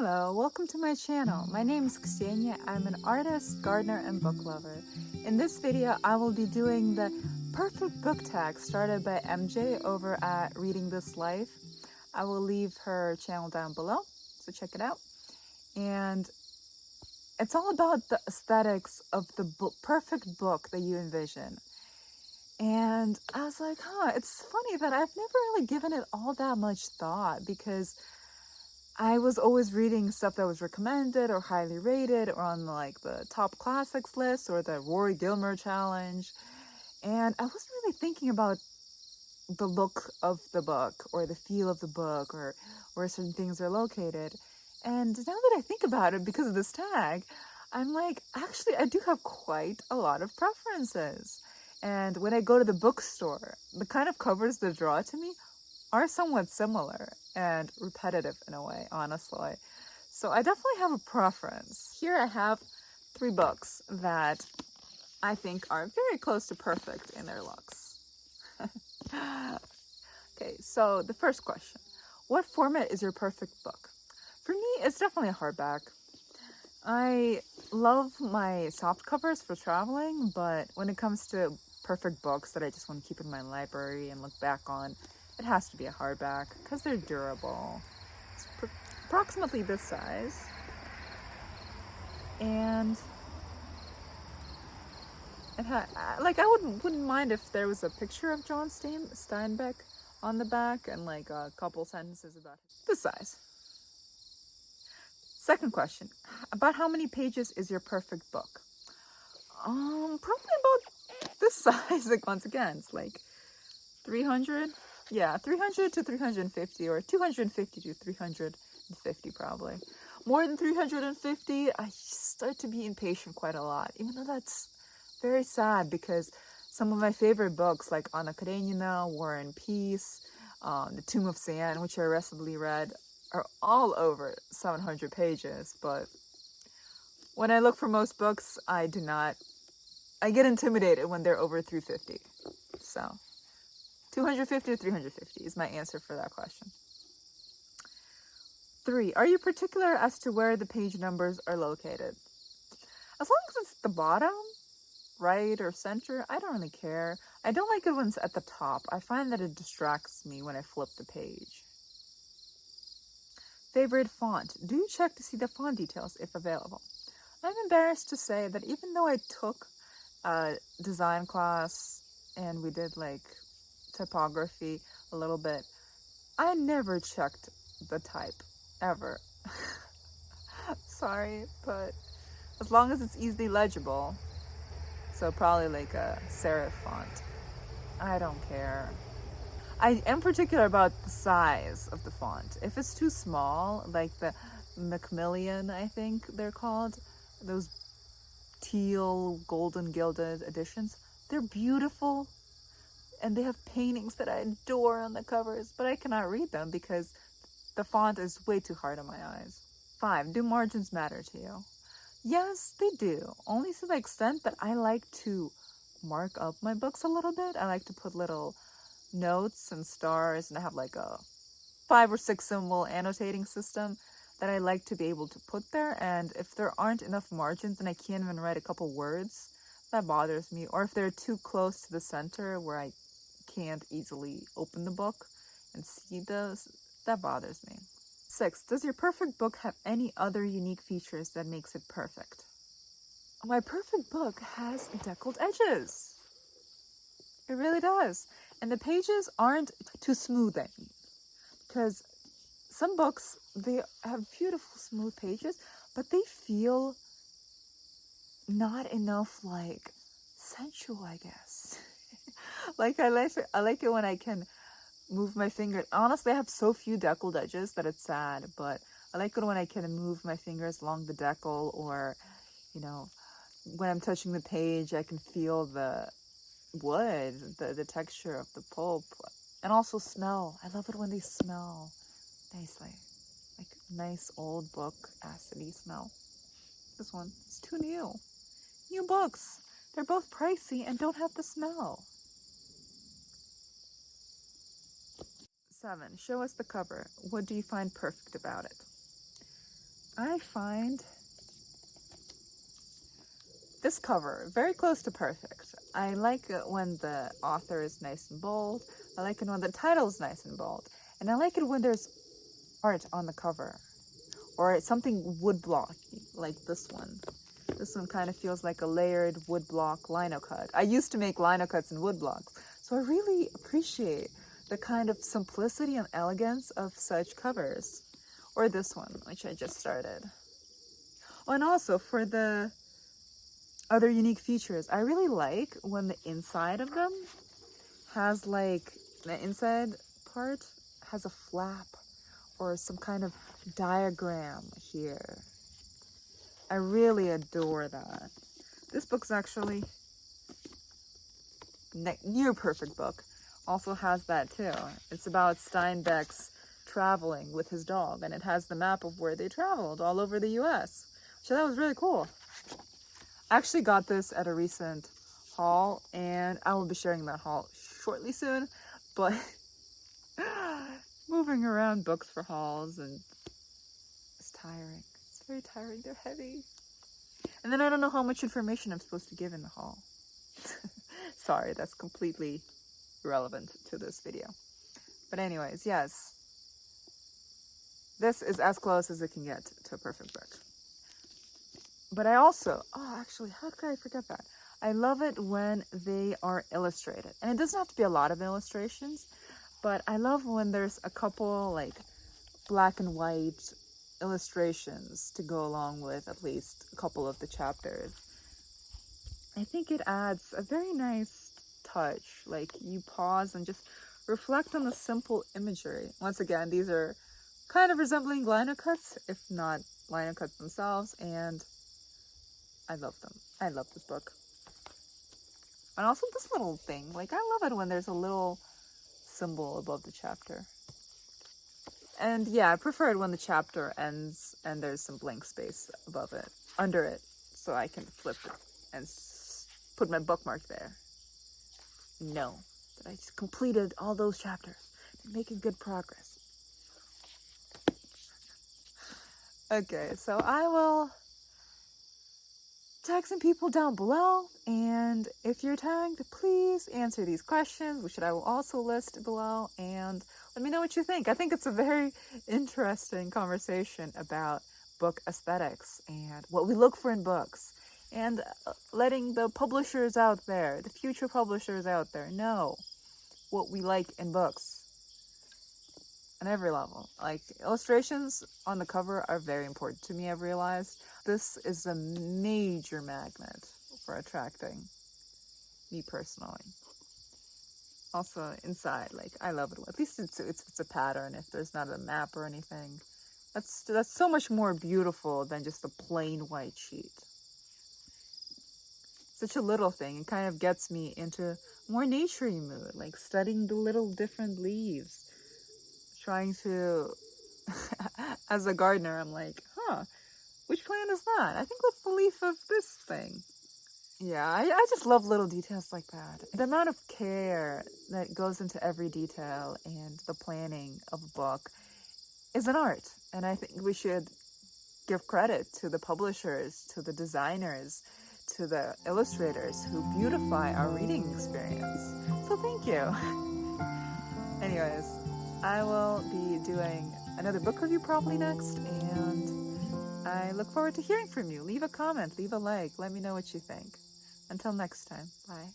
Hello, welcome to my channel. My name is Ksenia. I'm an artist, gardener, and book lover. In this video, I will be doing the perfect book tag started by MJ over at Reading This Life. I will leave her channel down below, so check it out. And it's all about the aesthetics of the perfect book that you envision. And I was like, it's funny that I've never really given it all that much thought because I was always reading stuff that was recommended or highly rated or on like the top classics list or the Rory Gilmore challenge. And I wasn't really thinking about the look of the book or the feel of the book or where certain things are located. And now that I think about it, because of this tag, I'm like, actually, I do have quite a lot of preferences. And when I go to the bookstore, the kind of covers that draw to me are somewhat similar and repetitive in a way, honestly. So I definitely have a preference. Here I have 3 books that I think are very close to perfect in their looks. Okay, so the first question. What format is your perfect book? For me, it's definitely a hardback. I love my soft covers for traveling, but when it comes to perfect books that I just want to keep in my library and look back on, it has to be a hardback because they're durable. It's approximately this size. And it like I wouldn't mind if there was a picture of John Steinbeck on the back and like a couple sentences about this size. Second question, about how many pages is your perfect book? Probably about this size. Like once again, it's like 300. Yeah, 300 to 350 or 250 to 350 probably. More than 350, I start to be impatient quite a lot, even though that's very sad because some of my favorite books like Anna Karenina, War and Peace, The Tomb of Sand, which I recently read, are all over 700 pages. But when I look for most books, I get intimidated when they're over 350. So 250 or 350 is my answer for that question. 3, are you particular as to where the page numbers are located? As long as it's the bottom, right, or center, I don't really care. I don't like it when it's at the top. I find that it distracts me when I flip the page. Favorite font. Do you check to see the font details if available? I'm embarrassed to say that even though I took a design class and we did like typography a little bit, I never checked the type, ever. Sorry, but as long as it's easily legible, so probably like a serif font, I don't care. I am particular about the size of the font. If it's too small, like the Macmillan, I think they're called, those teal, golden gilded editions, they're beautiful. And they have paintings that I adore on the covers, but I cannot read them because the font is way too hard on my eyes. 5, do margins matter to you? Yes, they do. Only to the extent that I like to mark up my books a little bit. I like to put little notes and stars, and I have like a 5 or 6 symbol annotating system that I like to be able to put there. And if there aren't enough margins and I can't even write a couple words, that bothers me. Or if they're too close to the center where I can't easily open the book and see those, that bothers me. 6, does your perfect book have any other unique features that makes it perfect? My perfect book has deckled edges. It really does. And the pages aren't too smooth, I mean. Because some books, they have beautiful smooth pages, but they feel not enough like sensual, I guess. Like I like it when I can move my finger. Honestly, I have so few deckled edges that it's sad, but I like it when I can move my fingers along the decal, or, you know, when I'm touching the page, I can feel the wood, the texture of the pulp, and also smell. I love it when they smell nicely, like nice old book acidy smell. This one is too new. New books. They're both pricey and don't have the smell. 7, show us the cover. What do you find perfect about it? I find this cover very close to perfect. I like it when the author is nice and bold. I like it when the title is nice and bold. And I like it when there's art on the cover. Or it's something woodblocky, like this one. This one kind of feels like a layered woodblock lino cut. I used to make lino cuts in woodblocks, so I really appreciate the kind of simplicity and elegance of such covers. Or this one, which I just started. Oh, and also for the other unique features, I really like when the inside of them has like, the inside part has a flap or some kind of diagram here. I really adore that. This book's actually near perfect book. Also has that too. It's about Steinbeck's traveling with his dog, and it has the map of where they traveled all over the US. So that was really cool. I actually got this at a recent haul, and I will be sharing that haul shortly soon, but moving around books for hauls and it's tiring. It's very tiring. They're heavy. And then I don't know how much information I'm supposed to give in the haul. Sorry, that's completely irrelevant to this video. But anyways, yes. This is as close as it can get to a perfect book. But I also, actually, how could I forget that? I love it when they are illustrated. And it doesn't have to be a lot of illustrations, but I love when there's a couple like black and white illustrations to go along with at least a couple of the chapters. I think it adds a very nice touch. Like you pause and just reflect on the simple imagery. Once again, these are kind of resembling lino cuts, if not lino cuts themselves, and I love them. I love this book. And also this little thing. Like I love it when there's a little symbol above the chapter. And yeah, I prefer it when the chapter ends and there's some blank space above it, under it, so I can flip it and put my bookmark there. Know that I just completed all those chapters and making good progress. Okay, so I will tag some people down below, and if you're tagged, please answer these questions, which I will also list below, and let me know what you think. I think it's a very interesting conversation about book aesthetics and what we look for in books, and letting the publishers out there, the future publishers out there, know what we like in books on every level. Like illustrations on the cover are very important to me, I've realized. This is a major magnet for attracting me personally. Also inside, like I love it. At least it's a pattern. If there's not a map or anything, that's so much more beautiful than just a plain white sheet. Such a little thing. It kind of gets me into more naturey mood, like studying the little different leaves, trying to. As a gardener, I'm like, which plant is that? I think that's the leaf of this thing. Yeah, I just love little details like that. The amount of care that goes into every detail and the planning of a book is an art. And I think we should give credit to the publishers, to the designers, to the illustrators who beautify our reading experience. So thank you. Anyways, I will be doing another book review probably next, and I look forward to hearing from you. Leave a comment, leave a like, let me know what you think. Until next time, bye.